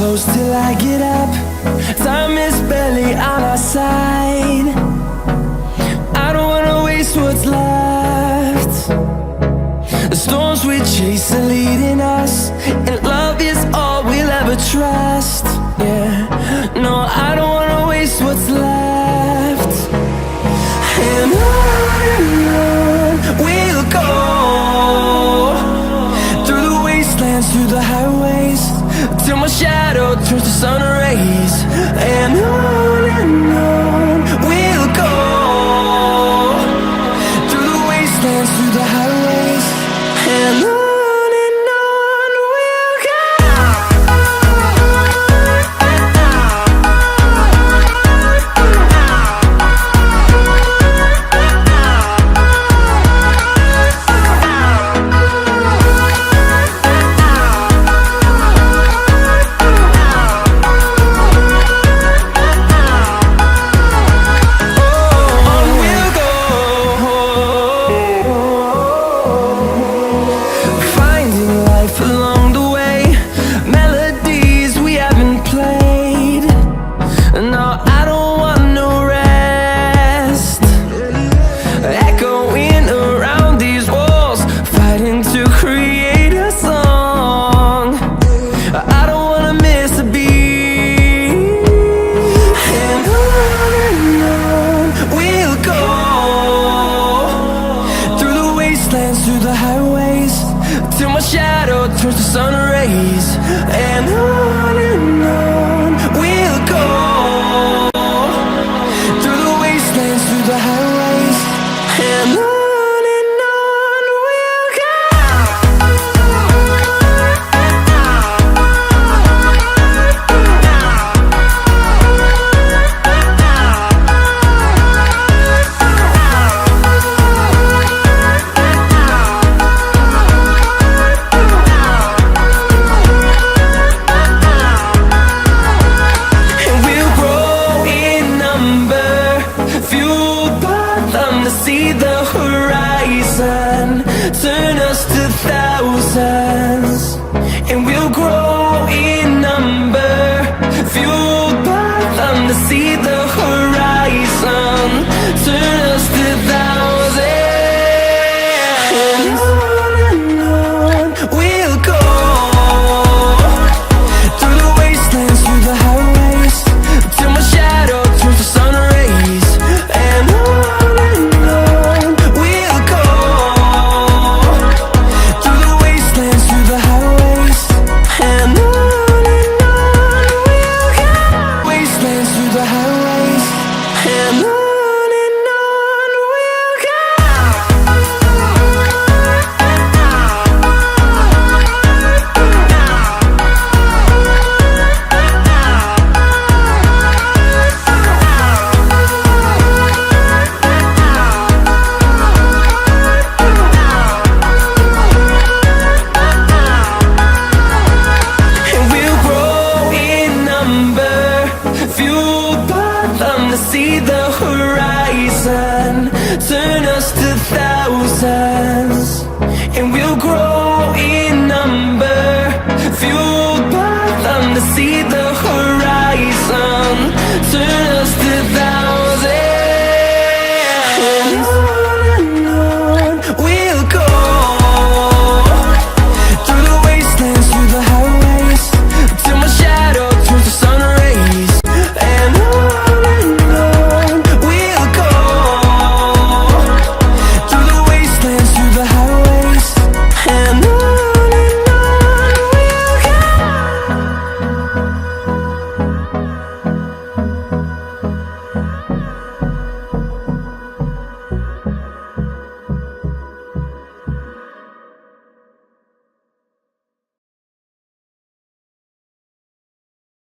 close till I get up. Time is barely on our side. I don't wanna waste what's left. The storms we chase are leading us, and love is all we'll ever trust. Yeah, no, I don't wanna waste what's left. And on we'll go, through the wastelands, through the highways, till my shadow turns to sun rays. And on we'll go, through the wastelands, through the highways, and on we'll go. Through the highways, till my shadow turns to sun rays. And on we'll go, through the wastelands, through the highways, and on we'll go. See the horizon, turn us to thousands, and we'll grow in number, fueled by them to see the horizon, turn us to thousands. And on we'll go, through the wastelands, through the highways, till my shadow turns to sun rays. And see the horizon, turn us to thousands, and we'll grow in number, fueled by them to see the horizon, turn us to thousands.